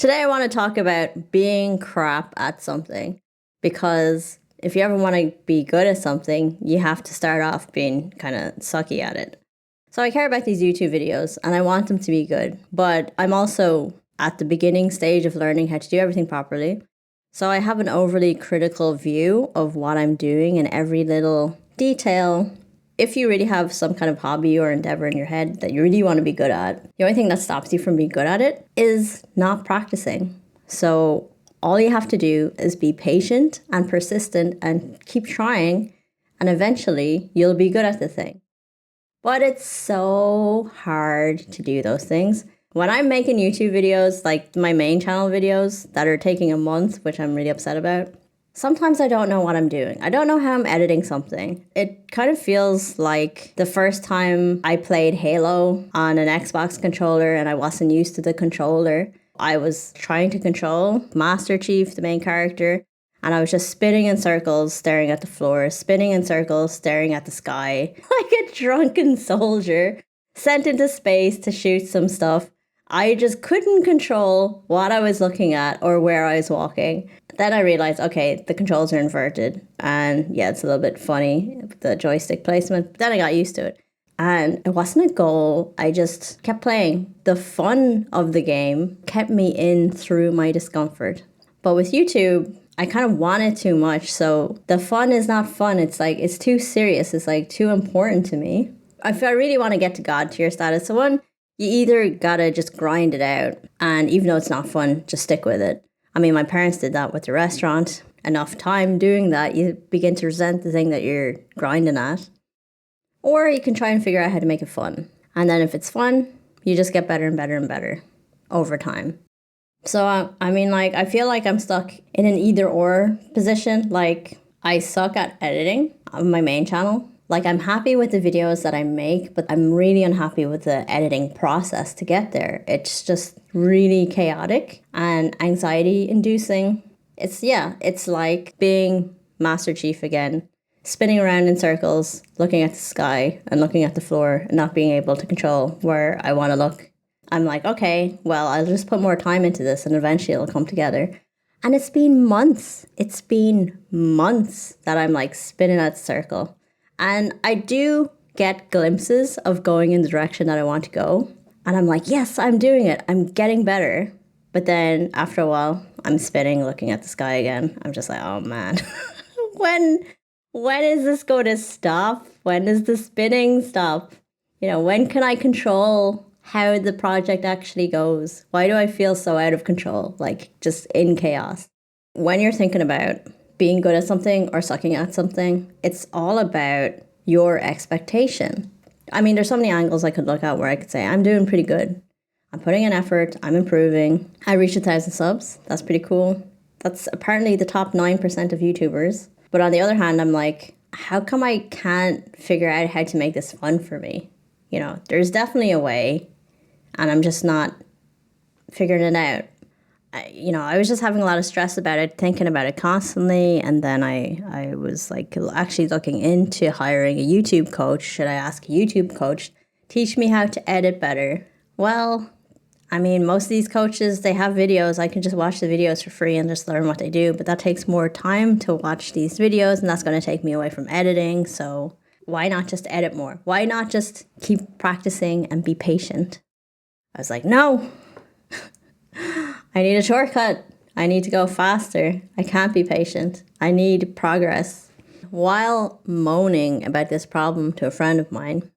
Today I want to talk about being crap at something, because if you ever want to be good at something, you have to start off being kind of sucky at it. So I care about these YouTube videos and I want them to be good, but I'm also at the beginning stage of learning how to do everything properly. So I have an overly critical view of what I'm doing in every little detail. If you really have some kind of hobby or endeavor in your head that you really want to be good at, the only thing that stops you from being good at it is not practicing. So all you have to do is be patient and persistent and keep trying, and eventually you'll be good at the thing. But it's so hard to do those things. When I'm making YouTube videos, like my main channel videos that are taking a month, which I'm really upset about, sometimes I don't know what I'm doing. I don't know how I'm editing something. It kind of feels like the first time I played Halo on an Xbox controller and I wasn't used to the controller. I was trying to control Master Chief, the main character, and I was just spinning in circles, staring at the floor, spinning in circles, staring at the sky, like a drunken soldier sent into space to shoot some stuff. I just couldn't control what I was looking at or where I was walking. Then I realized, okay, the controls are inverted. And yeah, it's a little bit funny, the joystick placement. But then I got used to it. And it wasn't a goal. I just kept playing. The fun of the game kept me in through my discomfort. But with YouTube, I kind of want it too much. So the fun is not fun. It's like, it's too serious. It's like too important to me. If I really want to get to God tier status, so one, you either gotta just grind it out, and even though it's not fun, just stick with it. I mean, my parents did that with the restaurant. Enough time doing that, you begin to resent the thing that you're grinding at. Or you can try and figure out how to make it fun. And then if it's fun, you just get better and better and better over time. So, I feel like I'm stuck in an either or position. Like, I suck at editing on my main channel. Like, I'm happy with the videos that I make, but I'm really unhappy with the editing process to get there. It's just really chaotic and anxiety inducing. It's like being Master Chief again, spinning around in circles, looking at the sky and looking at the floor and not being able to control where I want to look. I'm like, okay, well, I'll just put more time into this and eventually it'll come together. And it's been months. It's been months that I'm like spinning that circle. And I do get glimpses of going in the direction that I want to go. And I'm like, yes, I'm doing it. I'm getting better. But then after a while, I'm spinning, looking at the sky again. I'm just like, oh man, when is this going to stop? When does the spinning stop? When can I control how the project actually goes? Why do I feel so out of control, like just in chaos? When you're thinking about being good at something or sucking at something, it's all about your expectation. I mean, there's so many angles I could look at where I could say, I'm doing pretty good. I'm putting in effort. I'm improving. I reached 1,000 subs. That's pretty cool. That's apparently the top 9% of YouTubers. But on the other hand, I'm like, how come I can't figure out how to make this fun for me? There's definitely a way, and I'm just not figuring it out. I was just having a lot of stress about it, thinking about it constantly. And then I was like actually looking into hiring a YouTube coach. Should I ask a YouTube coach, teach me how to edit better? Well, I mean, most of these coaches, they have videos. I can just watch the videos for free and just learn what they do. But that takes more time to watch these videos, and that's going to take me away from editing. So why not just edit more? Why not just keep practicing and be patient? I was like, no. I need a shortcut. I need to go faster. I can't be patient. I need progress. While moaning about this problem to a friend of mine,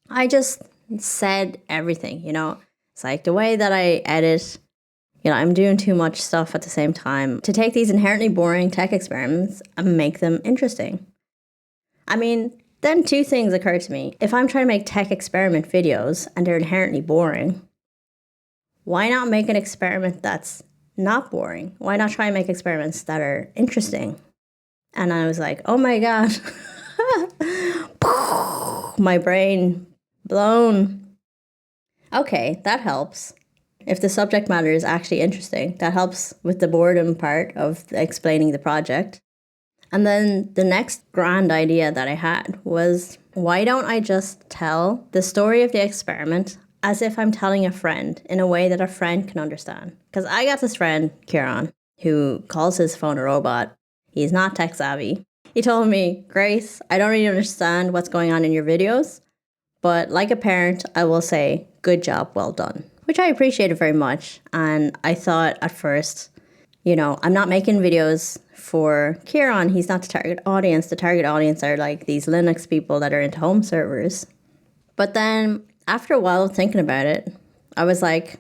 I just said everything, It's like the way that I edit, I'm doing too much stuff at the same time. To take these inherently boring tech experiments and make them interesting. I mean, then two things occurred to me. If I'm trying to make tech experiment videos and they're inherently boring, why not make an experiment that's not boring? Why not try and make experiments that are interesting? And I was like, oh my God, my brain blown. Okay, that helps. If the subject matter is actually interesting, that helps with the boredom part of explaining the project. And then the next grand idea that I had was, why don't I just tell the story of the experiment as if I'm telling a friend in a way that a friend can understand. Because I got this friend, Kieran, who calls his phone a robot. He's not tech savvy. He told me, Grace, I don't really understand what's going on in your videos, but like a parent, I will say, good job, well done, which I appreciated very much. And I thought at first, I'm not making videos for Kieran. He's not the target audience. The target audience are like these Linux people that are into home servers. But then after a while of thinking about it, I was like,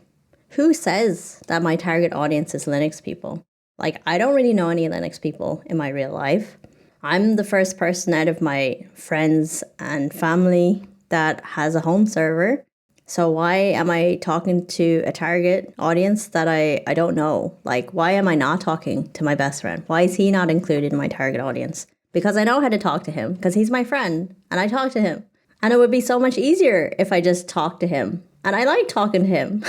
who says that my target audience is Linux people? Like, I don't really know any Linux people in my real life. I'm the first person out of my friends and family that has a home server. So why am I talking to a target audience that I don't know? Like, why am I not talking to my best friend? Why is he not included in my target audience? Because I know how to talk to him, because he's my friend and I talk to him. And it would be so much easier if I just talked to him. And I like talking to him.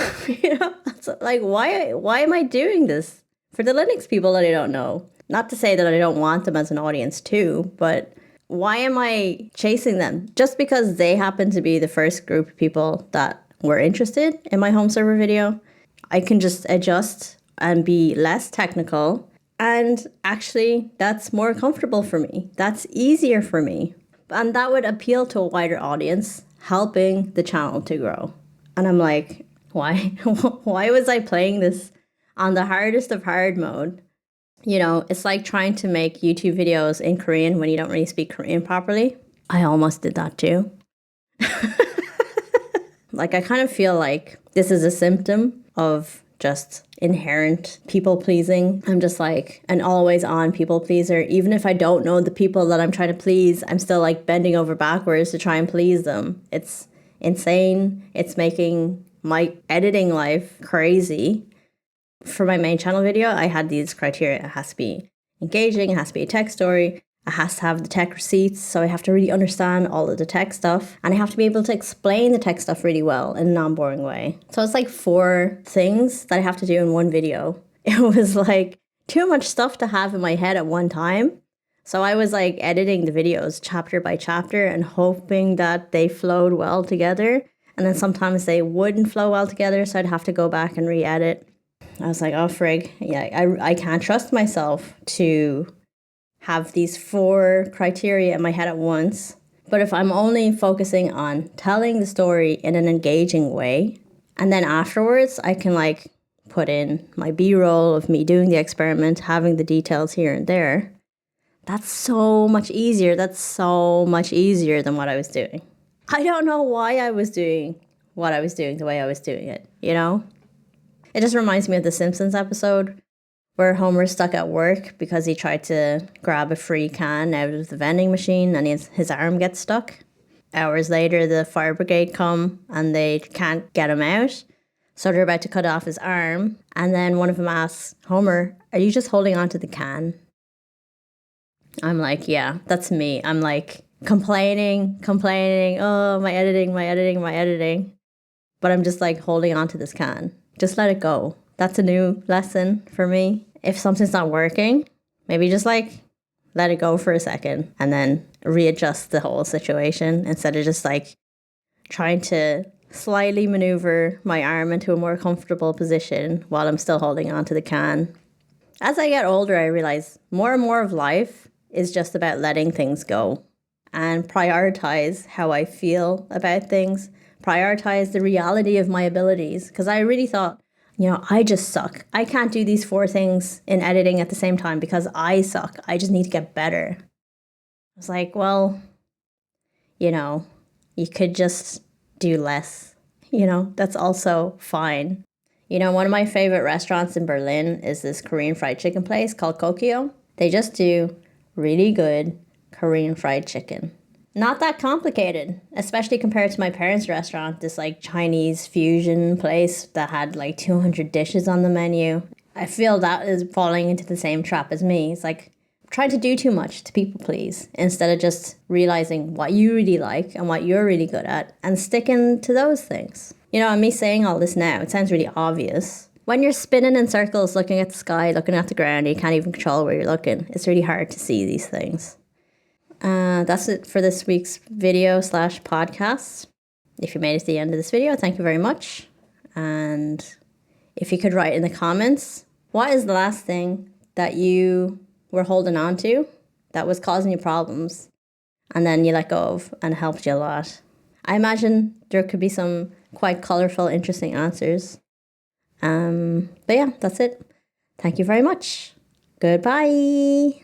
So, like, why am I doing this for the Linux people that I don't know? Not to say that I don't want them as an audience too, but why am I chasing them? Just because they happen to be the first group of people that were interested in my home server video, I can just adjust and be less technical. And actually, that's more comfortable for me. That's easier for me. And that would appeal to a wider audience, helping the channel to grow. And I'm like, why? Why was I playing this on the hardest of hard mode? It's like trying to make YouTube videos in Korean when you don't really speak Korean properly. I almost did that too. Like, I kind of feel like this is a symptom of just inherent people pleasing. I'm just like an always on people pleaser. Even if I don't know the people that I'm trying to please, I'm still like bending over backwards to try and please them. It's insane. It's making my editing life crazy. For my main channel video, I had these criteria. It has to be engaging, it has to be a tech story, it has to have the tech receipts, so I have to really understand all of the tech stuff, and I have to be able to explain the tech stuff really well in a non-boring way. So it's like 4 things that I have to do in one video. It was like too much stuff to have in my head at one time. So I was like editing the videos chapter by chapter and hoping that they flowed well together. And then sometimes they wouldn't flow well together, so I'd have to go back and re-edit. I was like, oh, frig. Yeah, I can't trust myself to have these 4 criteria in my head at once. But if I'm only focusing on telling the story in an engaging way, and then afterwards I can like put in my B-roll of me doing the experiment, having the details here and there, that's so much easier. That's so much easier than what I was doing. I don't know why I was doing what I was doing the way I was doing it, It just reminds me of the Simpsons episode where Homer's stuck at work because he tried to grab a free can out of the vending machine and his arm gets stuck. Hours later, the fire brigade come and they can't get him out. So they're about to cut off his arm. And then one of them asks, Homer, are you just holding on to the can? I'm like, yeah, that's me. I'm like complaining. Oh, my editing. But I'm just like holding on to this can. Just let it go. That's a new lesson for me. If something's not working, maybe just like let it go for a second and then readjust the whole situation instead of just like trying to slightly maneuver my arm into a more comfortable position while I'm still holding on to the can. As I get older, I realize more and more of life is just about letting things go and prioritize how I feel about things, prioritize the reality of my abilities. Because I really thought, I just suck. I can't do these 4 things in editing at the same time because I suck. I just need to get better. I was like, well, you could just do less. That's also fine. One of my favorite restaurants in Berlin is this Korean fried chicken place called Kokyo. They just do really good Korean fried chicken. Not that complicated, especially compared to my parents' restaurant, this like Chinese fusion place that had like 200 dishes on the menu. I feel that is falling into the same trap as me. It's like trying to do too much to people please instead of just realizing what you really like and what you're really good at and sticking to those things. And me saying all this now, it sounds really obvious. When you're spinning in circles, looking at the sky, looking at the ground, you can't even control where you're looking. It's really hard to see these things. That's it for this week's video/podcast. If you made it to the end of this video, thank you very much. And if you could write in the comments, what is the last thing that you were holding on to that was causing you problems and then you let go of and helped you a lot? I imagine there could be some quite colorful, interesting answers. But yeah, that's it. Thank you very much. Goodbye.